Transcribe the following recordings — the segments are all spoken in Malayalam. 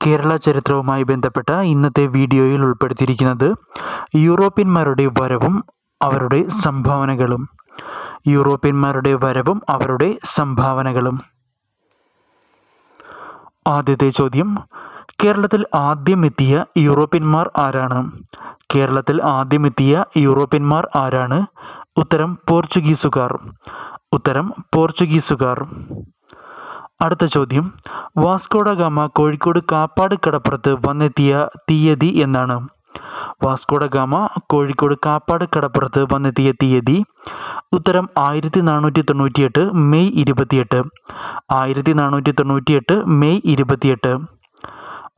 കേരള ചരിത്രവുമായി ബന്ധപ്പെട്ട ഇന്നത്തെ വീഡിയോയിൽ ഉൾപ്പെടുത്തിയിരിക്കുന്നത് യൂറോപ്യന്മാരുടെ വരവും അവരുടെ സംഭാവനകളും. യൂറോപ്യന്മാരുടെ വരവും അവരുടെ സംഭാവനകളും. ആദ്യത്തെ ചോദ്യം, കേരളത്തിൽ ആദ്യം എത്തിയ യൂറോപ്യന്മാർ ആരാണ്? കേരളത്തിൽ ആദ്യം എത്തിയ യൂറോപ്യന്മാർ ആരാണ്? ഉത്തരം പോർച്ചുഗീസുകാർ. ഉത്തരം പോർച്ചുഗീസുകാർ. അടുത്ത ചോദ്യം, വാസ്കോഡ ഗാമ കോഴിക്കോട് കാപ്പാട് കടപ്പുറത്ത് വന്നെത്തിയ തീയതി എന്നാണ്? വാസ്കോഡ ഗാമ കോഴിക്കോട് കാപ്പാട് കടപ്പുറത്ത് വന്നെത്തിയ തീയതി. ഉത്തരം 1498 മെയ് 28. 1498 മെയ് 28.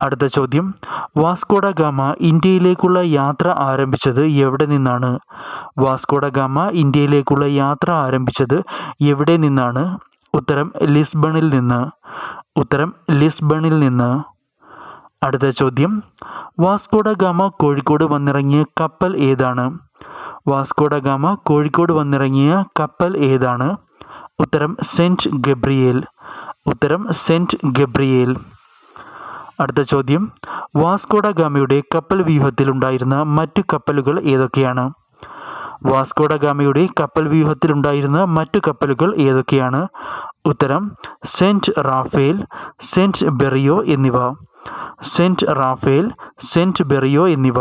അടുത്ത ചോദ്യം, വാസ്കോഡ ഗാമ ഇന്ത്യയിലേക്കുള്ള യാത്ര ആരംഭിച്ചത് എവിടെ നിന്നാണ്? വാസ്കോഡ ഗാമ ഇന്ത്യയിലേക്കുള്ള യാത്ര ആരംഭിച്ചത് എവിടെ നിന്നാണ്? ഉത്തരം ലിസ്ബണിൽ നിന്ന്. ഉത്തരം ലിസ്ബണിൽ നിന്ന്. അടുത്ത ചോദ്യം, വാസ്കോഡ ഗാമ കോഴിക്കോട് വന്നിറങ്ങിയ കപ്പൽ ഏതാണ്? വാസ്കോഡ ഗാമ കോഴിക്കോട് വന്നിറങ്ങിയ കപ്പൽ ഏതാണ്? ഉത്തരം സെൻറ്റ് ഗബ്രിയേൽ. ഉത്തരം സെൻറ്റ് ഗബ്രിയേൽ. അടുത്ത ചോദ്യം, വാസ്കോഡ ഗാമയുടെ കപ്പൽ വ്യൂഹത്തിൽ ഉണ്ടായിരുന്ന മറ്റു കപ്പലുകൾ ഏതൊക്കെയാണ്? വാസ്കോഡ ഗാമയുടെ കപ്പൽ വ്യൂഹത്തിൽ ഉണ്ടായിരുന്ന മറ്റു കപ്പലുകൾ ഏതൊക്കെയാണ്? ഉത്തരം സെൻറ്റ് റാഫേൽ, സെൻറ്റ് ബെറിയോ എന്നിവ. സെൻറ്റ് റാഫേൽ, സെൻറ്റ് ബെറിയോ എന്നിവ.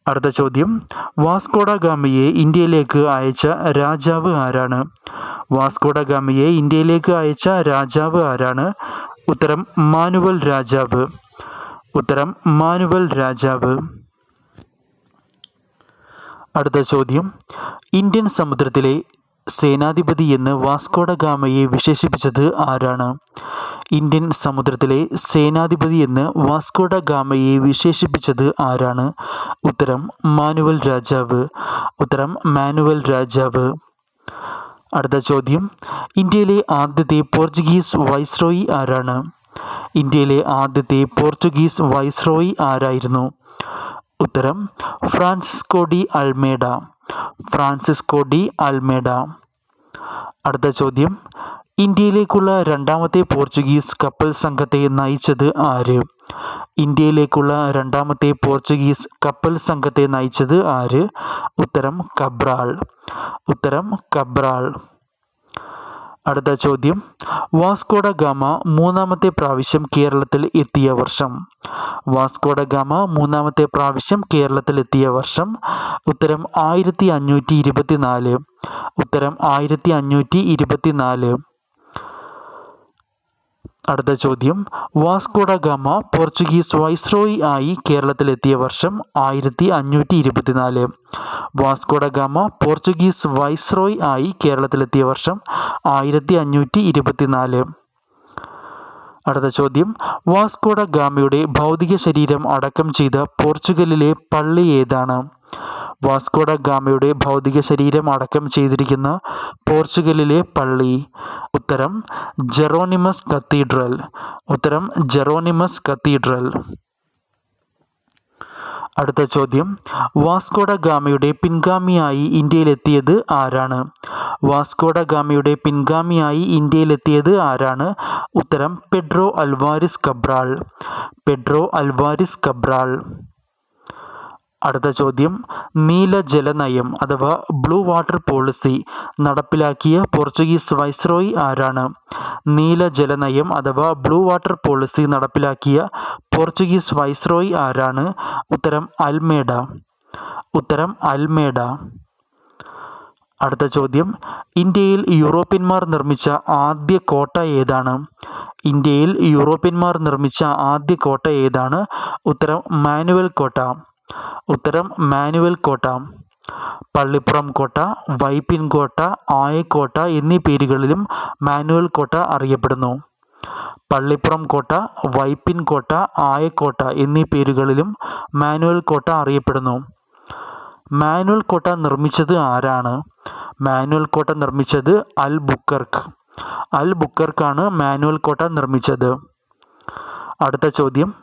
അടുത്ത ചോദ്യം, വാസ്കോഡ ഗാമയെ ഇന്ത്യയിലേക്ക് അയച്ച രാജാവ് ആരാണ്? വാസ്കോഡ ഗാമയെ ഇന്ത്യയിലേക്ക് അയച്ച രാജാവ് ആരാണ്? ഉത്തരം മാനുവൽ രാജാവ്. ഉത്തരം മാനുവൽ രാജാവ്. അടുത്ത ചോദ്യം, ഇന്ത്യൻ സമുദ്രത്തിലെ സേനാധിപതി എന്ന് വാസ്കോഡ ഗാമയെ വിശേഷിപ്പിച്ചത് ആരാണ്? ഇന്ത്യൻ സമുദ്രത്തിലെ സേനാധിപതി എന്ന് വാസ്കോഡ ഗാമയെ വിശേഷിപ്പിച്ചത് ആരാണ്? ഉത്തരം മാനുവൽ രാജാവ്. ഉത്തരം മാനുവൽ രാജാവ്. അടുത്ത ചോദ്യം, ഇന്ത്യയിലെ ആദ്യത്തെ പോർച്ചുഗീസ് വൈസ്രോയി ആരാണ്? ഇന്ത്യയിലെ ആദ്യത്തെ പോർച്ചുഗീസ് വൈസ്രോയി ആരായിരുന്നു? ഉത്തരം Francisco de Almeida. Francisco de Almeida. അടുത്ത ചോദ്യം, ഇന്ത്യയിലേക്കുള്ള രണ്ടാമത്തെ പോർച്ചുഗീസ് കപ്പൽ സംഘത്തെ നയിച്ചത് ആര്? ഇന്ത്യയിലേക്കുള്ള രണ്ടാമത്തെ പോർച്ചുഗീസ് കപ്പൽ സംഘത്തെ നയിച്ചത് ആര്? ഉത്തരം കബ്രാൾ. ഉത്തരം കബ്രാൾ. അടുത്ത ചോദ്യം, വാസ്കോഡ ഗാമ മൂന്നാമത്തെ പ്രാവശ്യം കേരളത്തിൽ എത്തിയ വർഷം? വാസ്കോഡ ഗാമ മൂന്നാമത്തെ പ്രാവശ്യം കേരളത്തിൽ എത്തിയ വർഷം. ഉത്തരം 1524. ഉത്തരം 1524. അടുത്ത ചോദ്യം, വാസ്കോഡ ഗാമ പോർച്ചുഗീസ് വൈസ്രോയി ആയി കേരളത്തിലെത്തിയ വർഷം 1524. വാസ്കോഡ ഗാമ പോർച്ചുഗീസ് വൈസ്രോയി ആയി കേരളത്തിലെത്തിയ വർഷം 1524. അടുത്ത ചോദ്യം, വാസ്കോഡ ഗാമയുടെ ഭൗതിക ശരീരം അടക്കം ചെയ്ത പോർച്ചുഗലിലെ പള്ളി ഏതാണ്? വാസ്കോഡ ഗാമയുടെ ഭൗതിക ശരീരം അടക്കം ചെയ്തിരിക്കുന്ന പോർച്ചുഗലിലെ പള്ളി. ഉത്തരം ജെറോനിമസ് കത്തീഡ്രൽ. ഉത്തരം ജെറോനിമസ് കത്തീഡ്രൽ. അടുത്ത ചോദ്യം, വാസ്കോഡ ഗാമയുടെ പിൻഗാമിയായി ഇന്ത്യയിലെത്തിയത് ആരാണ്? വാസ്കോഡ ഗാമയുടെ പിൻഗാമിയായി ഇന്ത്യയിലെത്തിയത് ആരാണ്? ഉത്തരം Pedro Alvares Cabral. Pedro Alvares Cabral. അടുത്ത ചോദ്യം, നീല ജലനയം അഥവാ ബ്ലൂ വാട്ടർ പോളിസി നടപ്പിലാക്കിയ പോർച്ചുഗീസ് വൈസ്രോയി ആരാണ്? നീല ജലനയം അഥവാ ബ്ലൂ വാട്ടർ പോളിസി നടപ്പിലാക്കിയ പോർച്ചുഗീസ് വൈസ്രോയി ആരാണ്? ഉത്തരം അൽമേഡ. ഉത്തരം അൽമേഡ. അടുത്ത ചോദ്യം, ഇന്ത്യയിൽ യൂറോപ്യന്മാർ നിർമ്മിച്ച ആദ്യ കോട്ട ഏതാണ്? ഇന്ത്യയിൽ യൂറോപ്യന്മാർ നിർമ്മിച്ച ആദ്യ കോട്ട ഏതാണ്? ഉത്തരം മാനുവൽ കോട്ട. ഉത്തരം മാനുവൽ കോട്ട. പള്ളിപ്പുറം കോട്ട, വൈപ്പിൻ കോട്ട, ആയക്കോട്ട എന്നീ പേരുകളിലും മാനുവൽ കോട്ട അറിയപ്പെടുന്നു. പള്ളിപ്പുറം കോട്ട, വൈപ്പിൻ കോട്ട, ആയക്കോട്ട എന്നീ പേരുകളിലും മാനുവൽ കോട്ട അറിയപ്പെടുന്നു. മാനുവൽ കോട്ട നിർമ്മിച്ചത് ആരാണ്? മാനുവൽ കോട്ട നിർമ്മിച്ചത് അൽബുക്കർക്ക്. അൽബുക്കർക്കാണ് മാനുവൽ കോട്ട നിർമ്മിച്ചത്. അടുത്ത ചോദ്യം,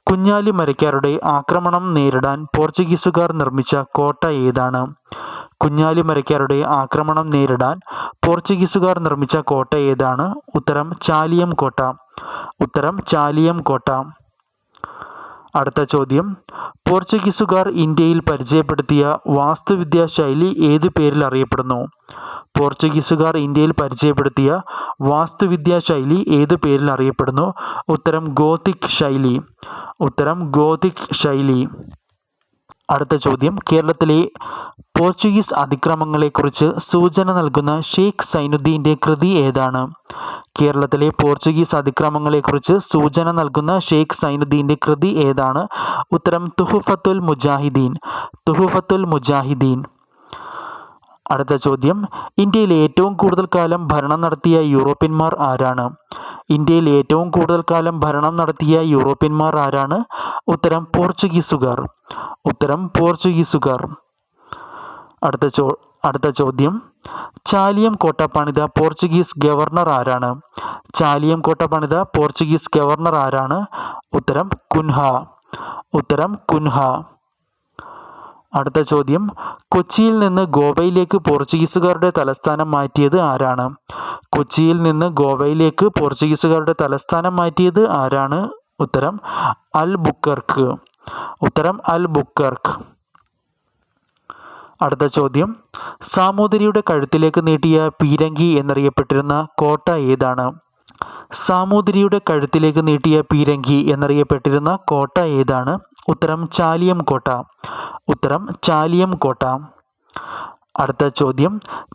കുഞ്ഞാലി മരക്കാരുടെ ആക്രമണം നേരിടാൻ പോർച്ചുഗീസുകാർ നിർമ്മിച്ച കോട്ട ഏതാണ്? കുഞ്ഞാലി മരക്കാരുടെ ആക്രമണം നേരിടാൻ പോർച്ചുഗീസുകാർ നിർമ്മിച്ച കോട്ട ഏതാണ്? ഉത്തരം ചാലിയം കോട്ട. ഉത്തരം ചാലിയം കോട്ട. അടുത്ത ചോദ്യം, പോർച്ചുഗീസുകാർ ഇന്ത്യയിൽ പരിചയപ്പെടുത്തിയ വാസ്തുവിദ്യാ ശൈലി ഏത് പേരിൽ അറിയപ്പെടുന്നു? പോർച്ചുഗീസുകാർ ഇന്ത്യയിൽ പരിചയപ്പെടുത്തിയ വാസ്തുവിദ്യാ ശൈലി ഏത് പേരിൽ അറിയപ്പെടുന്നു? ഉത്തരം ഗോത്തിക് ശൈലി. ഉത്തരം ഗോത്തിക് ശൈലി. അടുത്ത ചോദ്യം, കേരളത്തിലെ പോർച്ചുഗീസ് അതിക്രമങ്ങളെക്കുറിച്ച് സൂചന നൽകുന്ന ഷെയ്ഖ് സൈനുദ്ദീൻ്റെ കൃതി ഏതാണ്? കേരളത്തിലെ പോർച്ചുഗീസ് അതിക്രമങ്ങളെക്കുറിച്ച് സൂചന നൽകുന്ന ഷെയ്ഖ് സൈനുദ്ദീൻ്റെ കൃതി ഏതാണ്? ഉത്തരം തുഹ്ഫത്തുൽ മുജാഹിദീൻ. തുഹ്ഫത്തുൽ മുജാഹിദീൻ. അടുത്ത ചോദ്യം, ഇന്ത്യയിൽ ഏറ്റവും കൂടുതൽ കാലം ഭരണം നടത്തിയ യൂറോപ്യന്മാർ ആരാണ്? ഇന്ത്യയിൽ ഏറ്റവും കൂടുതൽ കാലം ഭരണം നടത്തിയ യൂറോപ്യന്മാർ ആരാണ്? ഉത്തരം പോർച്ചുഗീസുകാർ. ഉത്തരം പോർച്ചുഗീസുകാർ. അടുത്ത ചോദ്യം, ചാലിയം കോട്ട പണിത പോർച്ചുഗീസ് ഗവർണർ ആരാണ്? ചാലിയം കോട്ട പണിത പോർച്ചുഗീസ് ഗവർണർ ആരാണ്? ഉത്തരം കുൻഹ. ഉത്തരം കുൻഹ. അടുത്ത ചോദ്യം, കൊച്ചിയിൽ നിന്ന് ഗോവയിലേക്ക് പോർച്ചുഗീസുകാരുടെ തലസ്ഥാനം മാറ്റിയത് ആരാണ്? കൊച്ചിയിൽ നിന്ന് ഗോവയിലേക്ക് പോർച്ചുഗീസുകാരുടെ തലസ്ഥാനം മാറ്റിയത് ആരാണ്? ഉത്തരം അൽബുക്കർക്ക്. ഉത്തരം അൽബുക്കർക്ക്. അടുത്ത ചോദ്യം, സാമൂതിരിയുടെ കഴുത്തിലേക്ക് നീട്ടിയ പീരങ്കി എന്നറിയപ്പെട്ടിരുന്ന കോട്ട ഏതാണ്? സാമൂതിരിയുടെ കഴുത്തിലേക്ക് നീട്ടിയ പീരങ്കി എന്നറിയപ്പെട്ടിരുന്ന കോട്ട ഏതാണ്? ഉത്തരം ചാലിയം കോട്ട. ഉത്തരം ചാലിയം കോട്ട. അടുത്ത ചോദ്യം,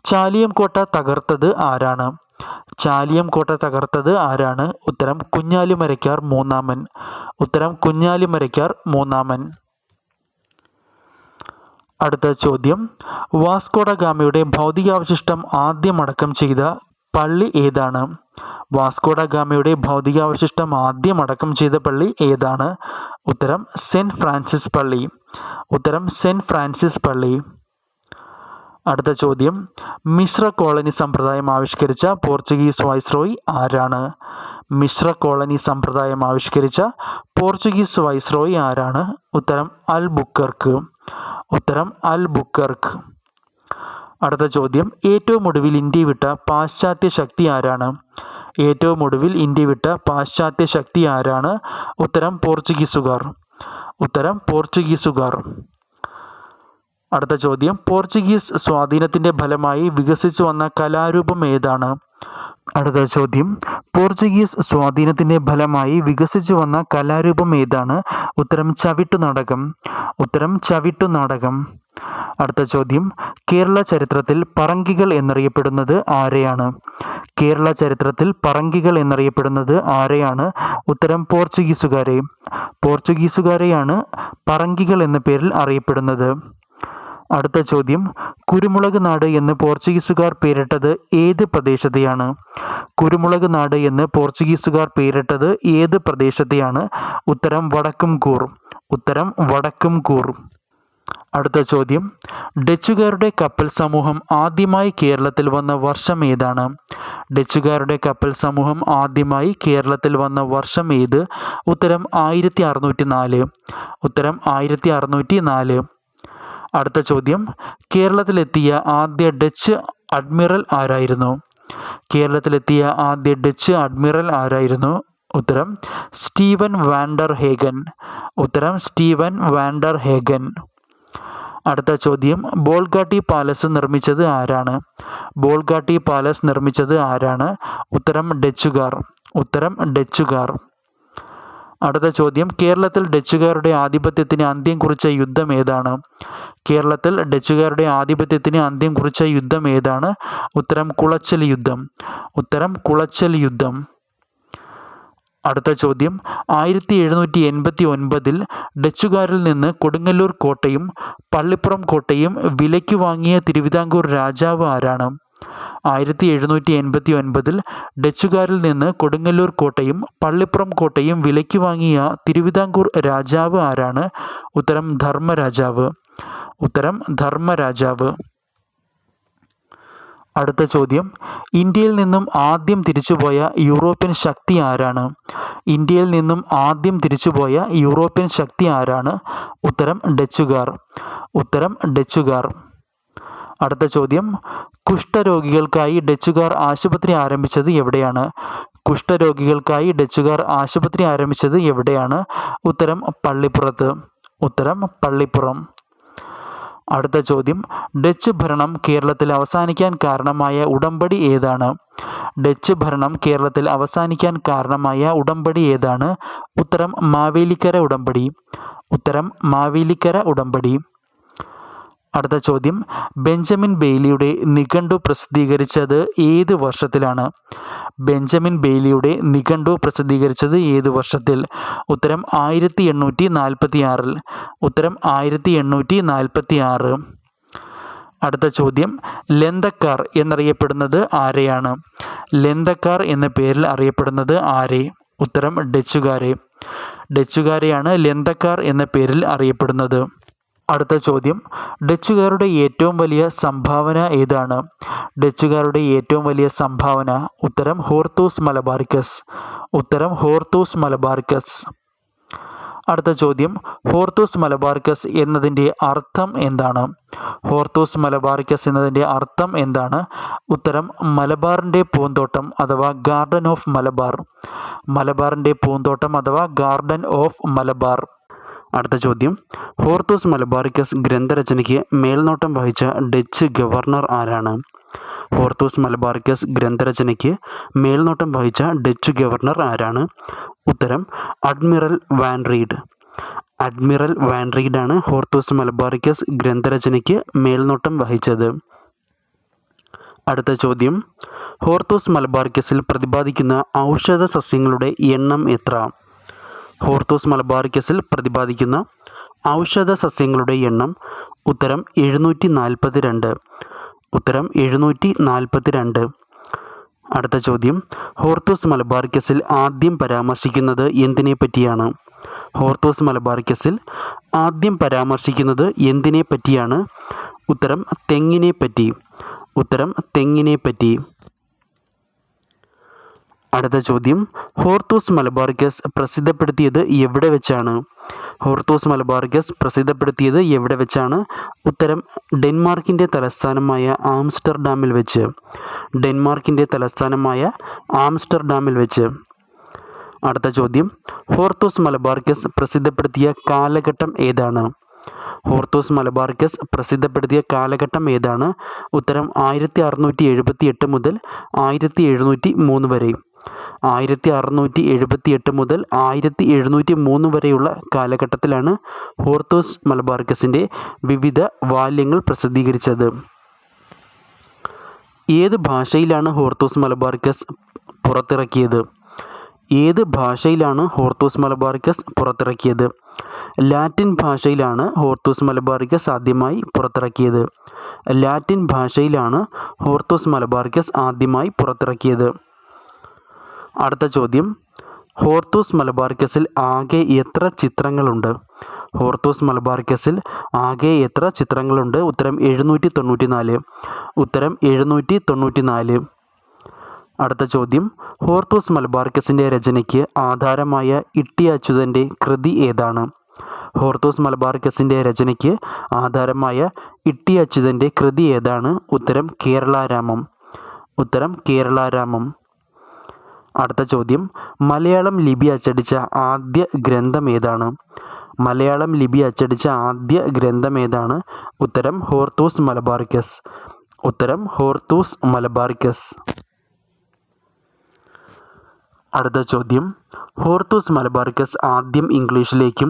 ചാലിയം കോട്ട തകർത്തത് ആരാണ്? ചാലിയം കോട്ട തകർത്തത് ആരാണ്? ഉത്തരം കുഞ്ഞാലിമരയ്ക്കാർ മൂന്നാമൻ. ഉത്തരം കുഞ്ഞാലിമരയ്ക്കാർ മൂന്നാമൻ. അടുത്ത ചോദ്യം, വാസ്കോഡ ഗാമയുടെ ഭൗതികാവശിഷ്ടം ആദ്യം അടക്കം ചെയ്ത പള്ളി ഏതാണ്? വാസ്കോഡ ഗാമയുടെ ഭൗതികാവശിഷ്ടം ആദ്യം അടക്കം ചെയ്ത പള്ളി ഏതാണ്? ഉത്തരം സെൻറ്റ് ഫ്രാൻസിസ് പള്ളി. ഉത്തരം സെൻറ്റ് ഫ്രാൻസിസ് പള്ളി. അടുത്ത ചോദ്യം, മിശ്ര കോളനി സമ്പ്രദായം ആവിഷ്കരിച്ച പോർച്ചുഗീസ് വൈസ്രോയി ആരാണ്? മിശ്ര കോളനി സമ്പ്രദായം ആവിഷ്കരിച്ച പോർച്ചുഗീസ് വൈസ്രോയി ആരാണ്? ഉത്തരം അൽബുക്കർക്ക്. ഉത്തരം അൽബുക്കർക്ക്. അടുത്ത ചോദ്യം, ഏറ്റവും ഒടുവിൽ ഇന്ത്യ വിട്ട പാശ്ചാത്യ ശക്തി ആരാണ്? ഏറ്റവും ഒടുവിൽ ഇന്ത്യ വിട്ട പാശ്ചാത്യ ശക്തി ആരാണ്? ഉത്തരം പോർച്ചുഗീസുകാർ. ഉത്തരം പോർച്ചുഗീസുകാർ. അടുത്ത ചോദ്യം, പോർച്ചുഗീസ് സ്വാധീനത്തിൻ്റെ ഫലമായി വികസിച്ചു വന്ന കലാരൂപം ഏതാണ്? അടുത്ത ചോദ്യം, പോർച്ചുഗീസ് സ്വാധീനത്തിൻ്റെ ഫലമായി വികസിച്ചു വന്ന കലാരൂപം ഏതാണ്? ഉത്തരം ചവിട്ടുനാടകം. ഉത്തരം ചവിട്ടുനാടകം. അടുത്ത ചോദ്യം, കേരള ചരിത്രത്തിൽ പറങ്കികൾ എന്നറിയപ്പെടുന്നത് ആരെയാണ്? കേരള ചരിത്രത്തിൽ പറങ്കികൾ എന്നറിയപ്പെടുന്നത് ആരെയാണ്? ഉത്തരം പോർച്ചുഗീസുകാരെ. പോർച്ചുഗീസുകാരെയാണ് പറങ്കികൾ എന്ന പേരിൽ അറിയപ്പെടുന്നത്. അടുത്ത ചോദ്യം, കുരുമുളക് നാട് എന്ന് പോർച്ചുഗീസുകാർ പേരിട്ടത് ഏത് പ്രദേശത്തെയാണ്? കുരുമുളക് നാട് എന്ന് പോർച്ചുഗീസുകാർ പേരിട്ടത് ഏത് പ്രദേശത്തെയാണ്? ഉത്തരം വടക്കുംകൂർ. ഉത്തരം വടക്കുംകൂർ. അടുത്ത ചോദ്യം, ഡച്ചുകാരുടെ കപ്പൽ സമൂഹം ആദ്യമായി കേരളത്തിൽ വന്ന വർഷം ഏതാണ്? ഡച്ചുകാരുടെ കപ്പൽ സമൂഹം ആദ്യമായി കേരളത്തിൽ വന്ന വർഷം ഏത്? ഉത്തരം 1604. ഉത്തരം 1604. അടുത്ത ചോദ്യം, കേരളത്തിലെത്തിയ ആദ്യ ഡച്ച് അഡ്മിറൽ ആരായിരുന്നു? കേരളത്തിലെത്തിയ ആദ്യ ഡച്ച് അഡ്മിറൽ ആരായിരുന്നു? ഉത്തരം സ്റ്റീവൻ വാൻഡർ ഹേഗൻ. ഉത്തരം സ്റ്റീവൻ വാൻഡർ ഹേഗൻ. അടുത്ത ചോദ്യം, ബോൾഗാട്ടി പാലസ് നിർമ്മിച്ചത് ആരാണ്? ബോൾഗാട്ടി പാലസ് നിർമ്മിച്ചത് ആരാണ്? ഉത്തരം ഡച്ചുകാർ. ഉത്തരം ഡച്ചുകാർ. അടുത്ത ചോദ്യം, കേരളത്തിൽ ഡച്ചുകാരുടെ ആധിപത്യത്തിന് അന്ത്യം കുറിച്ച യുദ്ധം ഏതാണ്? കേരളത്തിൽ ഡച്ചുകാരുടെ ആധിപത്യത്തിന് അന്ത്യം കുറിച്ച യുദ്ധം ഏതാണ്? ഉത്തരം കുളച്ചൽ യുദ്ധം. ഉത്തരം കുളച്ചൽ യുദ്ധം. അടുത്ത ചോദ്യം, 1789 ഡച്ചുകാരിൽ നിന്ന് കൊടുങ്ങല്ലൂർ കോട്ടയും പള്ളിപ്പുറം കോട്ടയും വിലയ്ക്ക് വാങ്ങിയ തിരുവിതാംകൂർ രാജാവ് ആരാണ്? 1789 ഡച്ചുകാരിൽ നിന്ന് കൊടുങ്ങല്ലൂർ കോട്ടയും പള്ളിപ്പുറം കോട്ടയും വിലയ്ക്ക് വാങ്ങിയ തിരുവിതാംകൂർ രാജാവ് ആരാണ്? ഉത്തരം ധർമ്മരാജാവ്. ഉത്തരം ധർമ്മരാജാവ്. അടുത്ത ചോദ്യം, ഇന്ത്യയിൽ നിന്നും ആദ്യം തിരിച്ചുപോയ യൂറോപ്യൻ ശക്തി ആരാണ്? ഇന്ത്യയിൽ നിന്നും ആദ്യം തിരിച്ചുപോയ യൂറോപ്യൻ ശക്തി ആരാണ്? ഉത്തരം ഡച്ചുകാർ. ഉത്തരം ഡച്ചുകാർ. അടുത്ത ചോദ്യം, കുഷ്ഠരോഗികൾക്കായി ഡച്ചുകാർ ആശുപത്രി ആരംഭിച്ചത് എവിടെയാണ്? കുഷ്ഠരോഗികൾക്കായി ഡച്ചുകാർ ആശുപത്രി ആരംഭിച്ചത് എവിടെയാണ്? ഉത്തരം പള്ളിപ്പുറത്ത്. ഉത്തരം പള്ളിപ്പുറം. അടുത്ത ചോദ്യം, ഡച്ച് ഭരണം കേരളത്തിൽ അവസാനിക്കാൻ കാരണമായ ഉടമ്പടി ഏതാണ്? ഡച്ച് ഭരണം കേരളത്തിൽ അവസാനിക്കാൻ കാരണമായ ഉടമ്പടി ഏതാണ്? ഉത്തരം മാവേലിക്കര ഉടമ്പടി. ഉത്തരം മാവേലിക്കര ഉടമ്പടി. അടുത്ത ചോദ്യം, ബെഞ്ചമിൻ ബെയ്ലിയുടെ നിഘണ്ടു പ്രസിദ്ധീകരിച്ചത് ഏത് വർഷത്തിലാണ്? ബെഞ്ചമിൻ ബെയ്ലിയുടെ നിഘണ്ടു പ്രസിദ്ധീകരിച്ചത് ഏത് വർഷത്തിൽ? ഉത്തരം 1846. ഉത്തരം 1846. അടുത്ത ചോദ്യം, ലന്തക്കാർ എന്നറിയപ്പെടുന്നത് ആരെയാണ്? ലന്തക്കാർ എന്ന പേരിൽ അറിയപ്പെടുന്നത് ആരെ? ഉത്തരം ഡച്ചുകാരെ. ഡച്ചുകാരെയാണ് ലന്തക്കാർ എന്ന പേരിൽ അറിയപ്പെടുന്നത്. അടുത്ത ചോദ്യം, ഡച്ചുകാരുടെ ഏറ്റവും വലിയ സംഭാവന ഏതാണ്? ഡച്ചുകാരുടെ ഏറ്റവും വലിയ സംഭാവന? ഉത്തരം ഹോർത്തൂസ് മലബാറിക്കസ്. ഉത്തരം ഹോർത്തൂസ് മലബാറിക്കസ്. അടുത്ത ചോദ്യം, ഹോർത്തൂസ് മലബാറിക്കസ് എന്നതിൻ്റെ അർത്ഥം എന്താണ്? ഹോർത്തൂസ് മലബാറിക്കസ് എന്നതിൻ്റെ അർത്ഥം എന്താണ്? ഉത്തരം മലബാറിൻ്റെ പൂന്തോട്ടം അഥവാ ഗാർഡൻ ഓഫ് മലബാർ. മലബാറിൻ്റെ പൂന്തോട്ടം അഥവാ ഗാർഡൻ ഓഫ് മലബാർ. അടുത്ത ചോദ്യം, ഹോർത്തൂസ് മലബാറിക്കസ് ഗ്രന്ഥരചനയ്ക്ക് മേൽനോട്ടം വഹിച്ച ഡച്ച് ഗവർണർ ആരാണ്? ഹോർത്തൂസ് മലബാറിക്കസ് ഗ്രന്ഥരചനയ്ക്ക് മേൽനോട്ടം വഹിച്ച ഡച്ച് ഗവർണർ ആരാണ്? ഉത്തരം admiral van Rheede. Admiral van റീഡാണ് ഹോർത്തൂസ് മലബാറിക്കസ് ഗ്രന്ഥരചനയ്ക്ക് മേൽനോട്ടം വഹിച്ചത്. അടുത്ത ചോദ്യം, ഹോർത്തൂസ് മലബാറിക്കസിൽ പ്രതിപാദിക്കുന്ന ഔഷധ സസ്യങ്ങളുടെ എണ്ണം എത്ര? ഹോർത്തൂസ് മലബാറിക്കസിൽ പ്രതിപാദിക്കുന്ന ഔഷധ സസ്യങ്ങളുടെ എണ്ണം? ഉത്തരം 742. ഉത്തരം 742. അടുത്ത ചോദ്യം, ഹോർത്തൂസ് മലബാറിക്കസിൽ ആദ്യം പരാമർശിക്കുന്നത് എന്തിനെ പറ്റിയാണ്? ഹോർത്തൂസ് മലബാറിക്കസിൽ ആദ്യം പരാമർശിക്കുന്നത് എന്തിനെ പറ്റിയാണ്? ഉത്തരം തെങ്ങിനെ പറ്റി. ഉത്തരം തെങ്ങിനെ പറ്റി. അടുത്ത ചോദ്യം, ഹോർത്തൂസ് മലബാറിക്കസ് പ്രസിദ്ധപ്പെടുത്തിയത് എവിടെ വെച്ചാണ്? ഹോർത്തൂസ് മലബാറിക്കസ് പ്രസിദ്ധപ്പെടുത്തിയത് എവിടെ വെച്ചാണ്? ഉത്തരം ഡെൻമാർക്കിൻ്റെ തലസ്ഥാനമായ ആംസ്റ്റർഡാമിൽ വെച്ച്. ഡെൻമാർക്കിൻ്റെ തലസ്ഥാനമായ ആംസ്റ്റർഡാമിൽ വെച്ച്. അടുത്ത ചോദ്യം, ഹോർത്തൂസ് മലബാറിക്കസ് പ്രസിദ്ധപ്പെടുത്തിയ കാലഘട്ടം ഏതാണ്? ഹോർത്തൂസ് മലബാറിക്കസ് പ്രസിദ്ധപ്പെടുത്തിയ കാലഘട്ടം ഏതാണ്? ഉത്തരം 1678 മുതൽ 1703 വരെ. 1678 മുതൽ 1703 വരെയുള്ള കാലഘട്ടത്തിലാണ് ഹോർത്തൂസ് മലബാറിക്കസിൻ്റെ വിവിധ വാല്യങ്ങൾ പ്രസിദ്ധീകരിച്ചത്. ഏത് ഭാഷയിലാണ് ഹോർത്തൂസ് മലബാറിക്കസ് പുറത്തിറക്കിയത്? ഏത് ഭാഷയിലാണ് ഹോർത്തൂസ് മലബാറിക്കസ് പുറത്തിറക്കിയത്? ലാറ്റിൻ ഭാഷയിലാണ് ഹോർത്തൂസ് മലബാറിക്കസ് ആദ്യമായി പുറത്തിറക്കിയത്. ലാറ്റിൻ ഭാഷയിലാണ് ഹോർത്തൂസ് മലബാറിക്കസ് ആദ്യമായി പുറത്തിറക്കിയത്. അടുത്ത ചോദ്യം, ഹോർത്തൂസ് മലബാറിക്കസിൽ ആകെ എത്ര ചിത്രങ്ങളുണ്ട്? ഹോർത്തൂസ് മലബാറിക്കസിൽ ആകെ എത്ര ചിത്രങ്ങളുണ്ട്? ഉത്തരം 794. ഉത്തരം 794. അടുത്ത ചോദ്യം, ഹോർത്തൂസ് മലബാറിക്കസിൻ്റെ രചനയ്ക്ക് ആധാരമായ ഇട്ടി അച്യുതൻ്റെ കൃതി ഏതാണ്? ഹോർത്തൂസ് മലബാറിക്കസിൻ്റെ രചനയ്ക്ക് ആധാരമായ ഇട്ടി അച്യുതൻ്റെ കൃതി ഏതാണ്? ഉത്തരം കേരളാരാമം. ഉത്തരം കേരളാരാമം. അടുത്ത ചോദ്യം, മലയാളം ലിപി അച്ചടിച്ച ആദ്യ ഗ്രന്ഥം ഏതാണ്? മലയാളം ലിപി അച്ചടിച്ച ആദ്യ ഗ്രന്ഥം ഏതാണ്? ഉത്തരം ഹോർത്തൂസ് മലബാറിക്കസ്. ഉത്തരം ഹോർത്തൂസ് മലബാറിക്കസ്. അടുത്ത ചോദ്യം, ഹോർത്തൂസ് മലബാറിക്കസ് ആദ്യം ഇംഗ്ലീഷിലേക്കും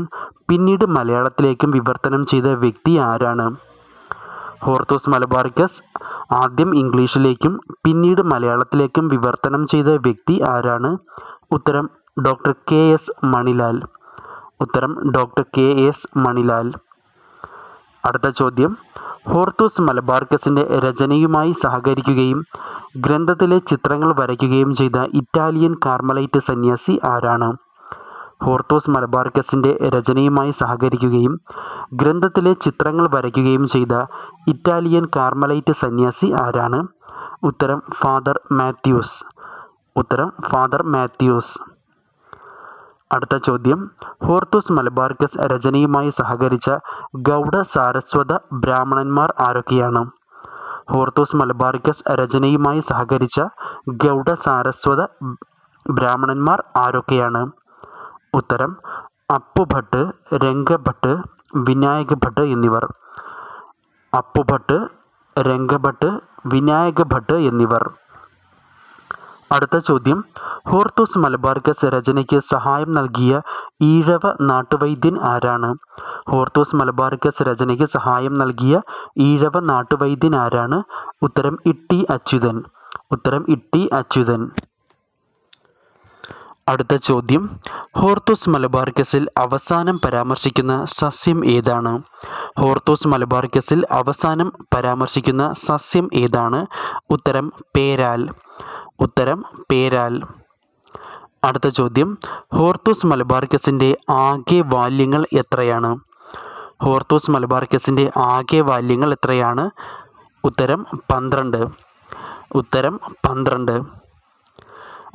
പിന്നീട് മലയാളത്തിലേക്കും വിവർത്തനം ചെയ്ത വ്യക്തി ആരാണ്? ഹോർത്തൂസ് മലബാറിക്കസ് ആദ്യം ഇംഗ്ലീഷിലേക്കും പിന്നീട് മലയാളത്തിലേക്കും വിവർത്തനം ചെയ്ത വ്യക്തി ആരാണ്? ഉത്തരം ഡോക്ടർ കെ.എസ്. മണിലാൽ. ഉത്തരം ഡോക്ടർ കെ.എസ്. മണിലാൽ. അടുത്ത ചോദ്യം, ഹോർത്തൂസ് മലബാറിക്കസിൻ്റെ രചനയുമായി സഹകരിക്കുകയും ഗ്രന്ഥത്തിലെ ചിത്രങ്ങൾ വരയ്ക്കുകയും ചെയ്ത ഇറ്റാലിയൻ കാർമലൈറ്റ് സന്യാസി ആരാണ്? ഹോർത്തൂസ് മലബാറിക്കസിൻ്റെ രചനയുമായി സഹകരിക്കുകയും ഗ്രന്ഥത്തിലെ ചിത്രങ്ങൾ വരയ്ക്കുകയും ചെയ്ത ഇറ്റാലിയൻ കാർമലൈറ്റ് സന്യാസി ആരാണ്? ഉത്തരം ഫാദർ മാത്യൂസ്. ഉത്തരം ഫാദർ മാത്യൂസ്. അടുത്ത ചോദ്യം, ഹോർത്തൂസ് മലബാറിക്കസ് രചനയുമായി സഹകരിച്ച ഗൗഡ സാരസ്വത ബ്രാഹ്മണന്മാർ ആരൊക്കെയാണ്? ഹോർത്തൂസ് മലബാറിക്കസ് രചനയുമായി സഹകരിച്ച ഗൗഡ സാരസ്വത ബ്രാഹ്മണന്മാർ ആരൊക്കെയാണ്? ഉത്തരം അപ്പുഭട്ട്, രംഗഭട്ട്, വിനായകഭട്ട് എന്നിവർ. അപ്പുഭട്ട്, രംഗഭട്ട്, വിനായകഭട്ട് എന്നിവർ. അടുത്ത ചോദ്യം, ഹോർത്തൂസ് മലബാർക്കസ് രചനയ്ക്ക് സഹായം നൽകിയ ഈഴവ നാട്ടുവൈദ്യൻ ആരാണ്? ഹോർത്തൂസ് മലബാർക്കസ് രചനയ്ക്ക് സഹായം നൽകിയ ഈഴവ നാട്ടുവൈദ്യൻ ആരാണ്? ഉത്തരം ഇട്ടി അച്യുതൻ. ഉത്തരം ഇട്ടി അച്യുതൻ. അടുത്ത ചോദ്യം, ഹോർത്തൂസ് മലബാർക്കസിൽ അവസാനം പരാമർശിക്കുന്ന സസ്യം ഏതാണ്? ഹോർത്തൂസ് മലബാർക്കസിൽ അവസാനം പരാമർശിക്കുന്ന സസ്യം ഏതാണ്? ഉത്തരം പേരാൽ. ഉത്തരം പേരാൽ. അടുത്ത ചോദ്യം, ഹോർത്തൂസ് മലബാർക്കസിൻ്റെ ആകെ വാല്യങ്ങൾ എത്രയാണ്? ഹോർത്തൂസ് മലബാർക്കസിൻ്റെ ആകെ വാല്യങ്ങൾ എത്രയാണ്? ഉത്തരം 12. ഉത്തരം 12.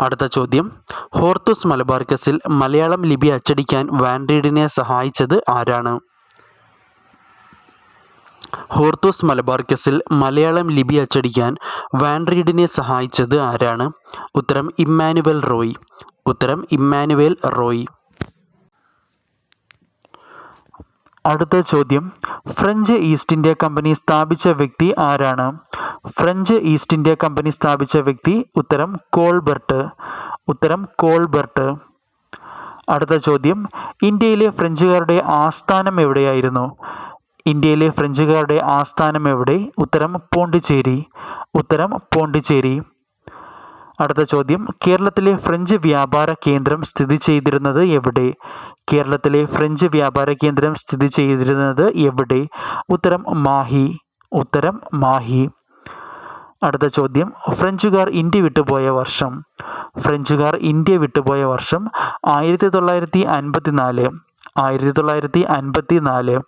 അടുത്ത ചോദ്യം, ഹോർത്തൂസ് മലബാർക്കസിൽ മലയാളം ലിപി അച്ചടിക്കാൻ വാൻഡ്രീഡിനെ സഹായിച്ചത് ആരാണ്? ഹോർത്തൂസ് മലബാർക്കസിൽ മലയാളം ലിപി അച്ചടിക്കാൻ വാൻഡ്രീഡിനെ സഹായിച്ചത് ആരാണ്? ഉത്തരം ഇമ്മാനുവൽ റോയ്. ഉത്തരം ഇമ്മാനുവൽ റോയ്. അടുത്ത ചോദ്യം, ഫ്രഞ്ച് ഈസ്റ്റ് ഇന്ത്യ കമ്പനി സ്ഥാപിച്ച വ്യക്തി ആരാണ്? ഫ്രഞ്ച് ഈസ്റ്റ് ഇന്ത്യ കമ്പനി സ്ഥാപിച്ച വ്യക്തി? ഉത്തരം കോൾബർട്ട്. ഉത്തരം കോൾബർട്ട്. അടുത്ത ചോദ്യം, ഇന്ത്യയിലെ ഫ്രഞ്ചുകാരുടെ ആസ്ഥാനം എവിടെയായിരുന്നു? ഇന്ത്യയിലെ ഫ്രഞ്ചുകാരുടെ ആസ്ഥാനം എവിടെ? ഉത്തരം പോണ്ടിച്ചേരി. ഉത്തരം പോണ്ടിച്ചേരി. അടുത്ത ചോദ്യം, കേരളത്തിലെ ഫ്രഞ്ച് വ്യാപാര കേന്ദ്രം സ്ഥിതി ചെയ്തിരുന്നത് എവിടെ? കേരളത്തിലെ ഫ്രഞ്ച് വ്യാപാര കേന്ദ്രം സ്ഥിതി ചെയ്തിരുന്നത് എവിടെ? ഉത്തരം മാഹി. ഉത്തരം മാഹി. അടുത്ത ചോദ്യം, ഫ്രഞ്ചുകാർ ഇന്ത്യ വിട്ടുപോയ വർഷം? ഫ്രഞ്ചുകാർ ഇന്ത്യ വിട്ടുപോയ വർഷം 1954. 1954.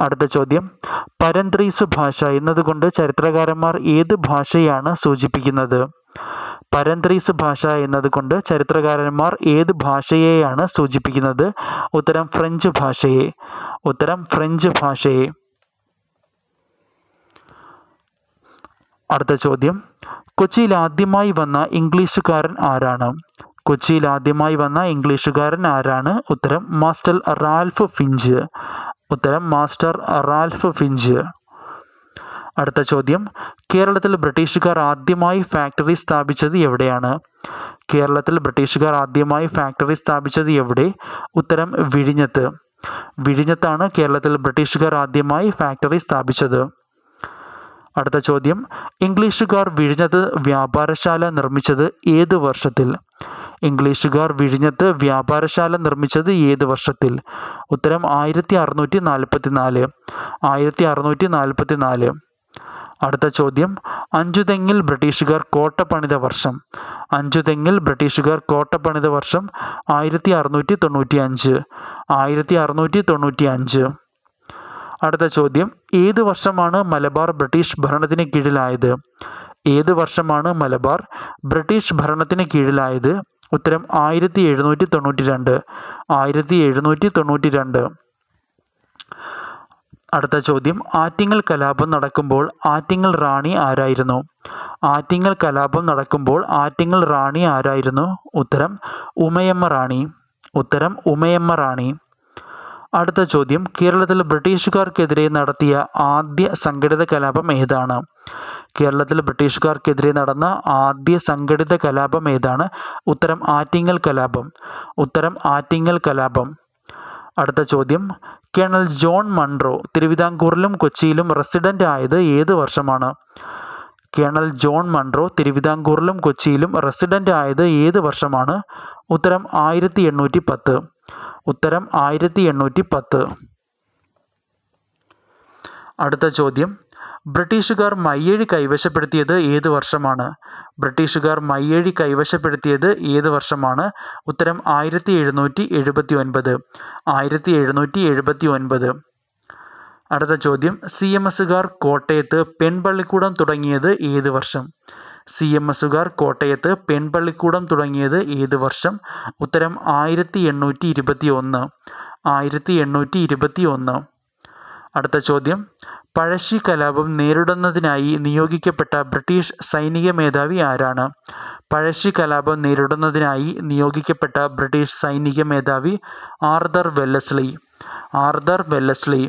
അടുത്ത ചോദ്യം, പരന്ത്രീസ് ഭാഷ എന്നതുകൊണ്ട് ചരിത്രകാരന്മാർ ഏത് ഭാഷയാണ് സൂചിപ്പിക്കുന്നത്? പരന്ത്രീസ് ഭാഷ എന്നതുകൊണ്ട് ചരിത്രകാരന്മാർ ഏത് ഭാഷയെയാണ് സൂചിപ്പിക്കുന്നത്? ഉത്തരം ഫ്രഞ്ച് ഭാഷയെ. ഉത്തരം ഫ്രഞ്ച് ഭാഷയെ. അടുത്ത ചോദ്യം, കൊച്ചിയിൽ ആദ്യമായി വന്ന ഇംഗ്ലീഷുകാരൻ ആരാണ്? കൊച്ചിയിൽ ആദ്യമായി വന്ന ഇംഗ്ലീഷുകാരൻ ആരാണ്? ഉത്തരം മാസ്റ്റർ റാൽഫ് ഫിഞ്ച്. ഉത്തരം മാസ്റ്റർ റാൽഫ് ഫിഞ്ച്. അടുത്ത ചോദ്യം, കേരളത്തിൽ ബ്രിട്ടീഷുകാർ ആദ്യമായി ഫാക്ടറി സ്ഥാപിച്ചത് എവിടെയാണ്? കേരളത്തിൽ ബ്രിട്ടീഷുകാർ ആദ്യമായി ഫാക്ടറി സ്ഥാപിച്ചത് എവിടെ? ഉത്തരം വിഴിഞ്ഞത്ത്. വിഴിഞ്ഞത്താണ് കേരളത്തിൽ ബ്രിട്ടീഷുകാർ ആദ്യമായി ഫാക്ടറി സ്ഥാപിച്ചത്. അടുത്ത ചോദ്യം, ഇംഗ്ലീഷുകാർ വിഴിഞ്ഞത്ത് വ്യാപാരശാല നിർമ്മിച്ചത് ഏത് വർഷത്തിൽ? ഇംഗ്ലീഷുകാർ വിഴിഞ്ഞത്ത് വ്യാപാരശാല നിർമ്മിച്ചത് ഏത് വർഷത്തിൽ? ഉത്തരം 1644. 1644. അടുത്ത ചോദ്യം, അഞ്ചുതെങ്ങിൽ ബ്രിട്ടീഷുകാർ കോട്ട പണിത വർഷം? അഞ്ചുതെങ്ങിൽ ബ്രിട്ടീഷുകാർ കോട്ട പണിത വർഷം 1695. 1695. അടുത്ത ചോദ്യം, ഏത് വർഷമാണ് മലബാർ ബ്രിട്ടീഷ് ഭരണത്തിന് കീഴിലായത്? ഏത് വർഷമാണ് മലബാർ ബ്രിട്ടീഷ് ഭരണത്തിന് കീഴിലായത്? ഉത്തരം 1792. 1792. അടുത്ത ചോദ്യം, ആറ്റിങ്ങൽ കലാപം നടക്കുമ്പോൾ ആറ്റിങ്ങൽ റാണി ആരായിരുന്നു? ആറ്റിങ്ങൽ കലാപം നടക്കുമ്പോൾ ആറ്റിങ്ങൽ റാണി ആരായിരുന്നു? ഉത്തരം ഉമയമ്മ റാണി. ഉത്തരം ഉമയമ്മ റാണി. അടുത്ത ചോദ്യം, കേരളത്തിൽ ബ്രിട്ടീഷുകാർക്കെതിരെ നടത്തിയ ആദ്യ സംഘടിത കലാപം ഏതാണ്? കേരളത്തിൽ ബ്രിട്ടീഷുകാർക്കെതിരെ നടന്ന ആദ്യ സംഘടിത കലാപം ഏതാണ്? ഉത്തരം ആറ്റിങ്ങൽ കലാപം. ഉത്തരം ആറ്റിങ്ങൽ കലാപം. അടുത്ത ചോദ്യം, കേണൽ ജോൺ മൺറോ തിരുവിതാംകൂറിലും കൊച്ചിയിലും റെസിഡന്റ് ആയത് ഏത് വർഷമാണ്? കേണൽ ജോൺ മൺറോ തിരുവിതാംകൂറിലും കൊച്ചിയിലും റെസിഡന്റ് ആയത് ഏത് വർഷമാണ്? ഉത്തരം 1810. ഉത്തരം 1810. അടുത്ത ചോദ്യം, ബ്രിട്ടീഷുകാർ മയ്യഴി കൈവശപ്പെടുത്തിയത് ഏത് വർഷമാണ്? ബ്രിട്ടീഷുകാർ മയ്യഴി കൈവശപ്പെടുത്തിയത് ഏത് വർഷമാണ്? ഉത്തരം 1779. 1779. അടുത്ത ചോദ്യം, CMSകാർ കോട്ടയത്ത് പെൺപള്ളിക്കൂടം തുടങ്ങിയത് ഏത് വർഷം? CMSകാർ കോട്ടയത്ത് പെൺപള്ളിക്കൂടം തുടങ്ങിയത് ഏത് വർഷം? ഉത്തരം 1821. 1821. അടുത്ത ചോദ്യം, പഴശ്ശി കലാപം നേരിടുന്നതിനായി നിയോഗിക്കപ്പെട്ട ബ്രിട്ടീഷ് സൈനിക മേധാവി ആരാണ്? പഴശ്ശി കലാപം നേരിടുന്നതിനായി നിയോഗിക്കപ്പെട്ട ബ്രിട്ടീഷ് സൈനിക മേധാവി ആർതർ വെല്ലസ്ലി. Arthur Wellesley.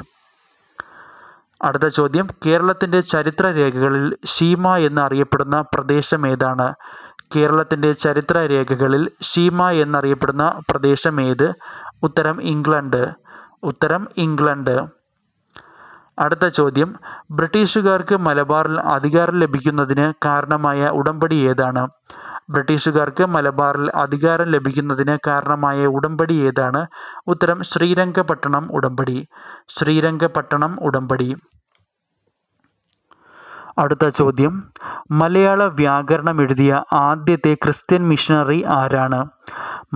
അടുത്ത ചോദ്യം, കേരളത്തിൻ്റെ ചരിത്രരേഖകളിൽ ഷീമ എന്നറിയപ്പെടുന്ന പ്രദേശം ഏതാണ്? കേരളത്തിൻ്റെ ചരിത്രരേഖകളിൽ ഷീമ എന്നറിയപ്പെടുന്ന പ്രദേശം ഏത്? ഉത്തരം ഇംഗ്ലണ്ട്. ഉത്തരം ഇംഗ്ലണ്ട്. അടുത്ത ചോദ്യം, ബ്രിട്ടീഷുകാർക്ക് മലബാറിൽ അധികാരം ലഭിക്കുന്നതിന് കാരണമായ ഉടമ്പടി ഏതാണ്? ബ്രിട്ടീഷുകാർക്ക് മലബാറിൽ അധികാരം ലഭിക്കുന്നതിന് കാരണമായ ഉടമ്പടി ഏതാണ്? ഉത്തരം ശ്രീരംഗപട്ടണം ഉടമ്പടി. ശ്രീരംഗപട്ടണം ഉടമ്പടി. അടുത്ത ചോദ്യം, മലയാള വ്യാകരണം എഴുതിയ ആദ്യത്തെ ക്രിസ്ത്യൻ മിഷണറി ആരാണ്?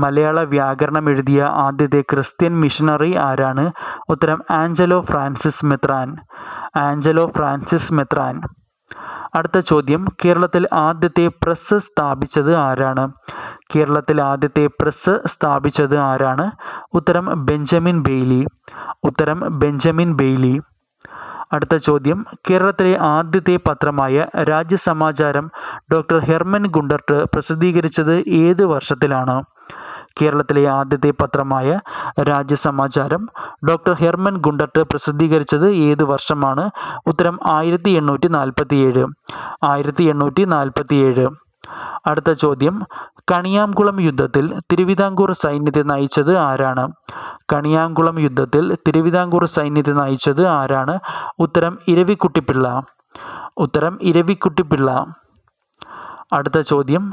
മലയാള വ്യാകരണം എഴുതിയ ആദ്യത്തെ ക്രിസ്ത്യൻ മിഷണറി ആരാണ്? ഉത്തരം ആഞ്ചലോ ഫ്രാൻസിസ് മെത്രാൻ. ആഞ്ചലോ ഫ്രാൻസിസ് മെത്രാൻ. അടുത്ത ചോദ്യം, കേരളത്തിൽ ആദ്യത്തെ പ്രസ് സ്ഥാപിച്ചത് ആരാണ്? കേരളത്തിൽ ആദ്യത്തെ പ്രസ് സ്ഥാപിച്ചത് ആരാണ്? ഉത്തരം ബെഞ്ചമിൻ ബെയ്ലി. ഉത്തരം ബെഞ്ചമിൻ ബെയ്ലി. അടുത്ത ചോദ്യം, കേരളത്തിലെ ആദ്യത്തെ പത്രമായ രാജ്യസമാചാരം ഡോക്ടർ ഹെർമൻ ഗുണ്ടർട്ട് പ്രസിദ്ധീകരിച്ചത് ഏത് വർഷത്തിലാണ്? കേരളത്തിലെ ആദ്യത്തെ പത്രമായ രാജ്യസമാചാരം ഡോക്ടർ ഹെർമൻ ഗുണ്ടർട്ട് പ്രസിദ്ധീകരിച്ചത് ഏത് വർഷമാണ്? ഉത്തരം 1847. 1847. അടുത്ത ചോദ്യം, കണിയാംകുളം യുദ്ധത്തിൽ തിരുവിതാംകൂർ സൈന്യത്തെ നയിച്ചത് ആരാണ്? കണിയാംകുളം യുദ്ധത്തിൽ തിരുവിതാംകൂർ സൈന്യത്തെ നയിച്ചത് ആരാണ്? ഉത്തരം ഇരവിക്കുട്ടിപ്പിള്ള. ഉത്തരം ഇരവിക്കുട്ടിപ്പിള്ള. അടുത്ത ചോദ്യം,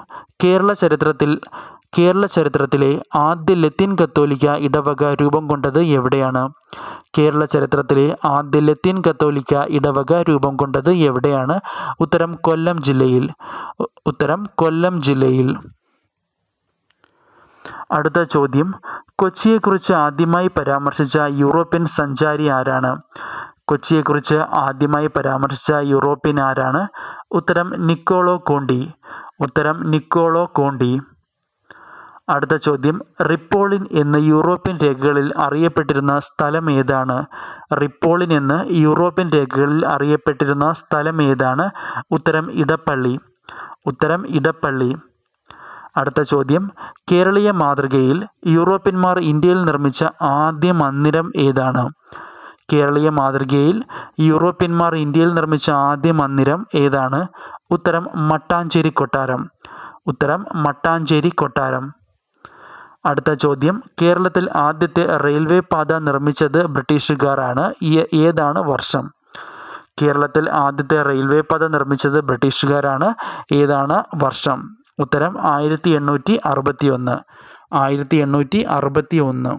കേരള ചരിത്രത്തിലെ ആദ്യ ലത്തീൻ കത്തോലിക്ക ഇടവക രൂപം കൊണ്ടത് എവിടെയാണ്? കേരള ചരിത്രത്തിലെ ആദ്യ ലത്തീൻ കത്തോലിക്ക ഇടവക രൂപം കൊണ്ടത് എവിടെയാണ്? ഉത്തരം കൊല്ലം ജില്ലയിൽ. ഉത്തരം കൊല്ലം ജില്ലയിൽ. അടുത്ത ചോദ്യം, കൊച്ചിയെക്കുറിച്ച് ആദ്യമായി പരാമർശിച്ച യൂറോപ്യൻ സഞ്ചാരി ആരാണ്? കൊച്ചിയെക്കുറിച്ച് ആദ്യമായി പരാമർശിച്ച യൂറോപ്യൻ ആരാണ്? ഉത്തരം നിക്കോളോ കോണ്ടി. ഉത്തരം നിക്കോളോ കോണ്ടി. അടുത്ത ചോദ്യം, റിപ്പോളിൻ എന്ന് യൂറോപ്യൻ രേഖകളിൽ അറിയപ്പെട്ടിരുന്ന സ്ഥലം ഏതാണ്? റിപ്പോളിൻ എന്ന് യൂറോപ്യൻ രേഖകളിൽ അറിയപ്പെട്ടിരുന്ന സ്ഥലം ഏതാണ്? ഉത്തരം ഇടപ്പള്ളി. ഉത്തരം ഇടപ്പള്ളി. അടുത്ത ചോദ്യം, കേരളീയ മാതൃകയിൽ യൂറോപ്യന്മാർ ഇന്ത്യയിൽ നിർമ്മിച്ച ആദ്യ മന്ദിരം ഏതാണ്? കേരളീയ മാതൃകയിൽ യൂറോപ്യന്മാർ ഇന്ത്യയിൽ നിർമ്മിച്ച ആദ്യ മന്ദിരം ഏതാണ്? ഉത്തരം മട്ടാഞ്ചേരി കൊട്ടാരം. ഉത്തരം മട്ടാഞ്ചേരി കൊട്ടാരം. അടുത്ത ചോദ്യം, കേരളത്തിൽ ആദ്യത്തെ റെയിൽവേ പാത നിർമ്മിച്ചത് ബ്രിട്ടീഷുകാരാണ്. ഏതാണ് വർഷം? കേരളത്തിൽ ആദ്യത്തെ റെയിൽവേ പാത നിർമ്മിച്ചത് ബ്രിട്ടീഷുകാരാണ്. ഏതാണ് വർഷം? ഉത്തരം 1861. 1861.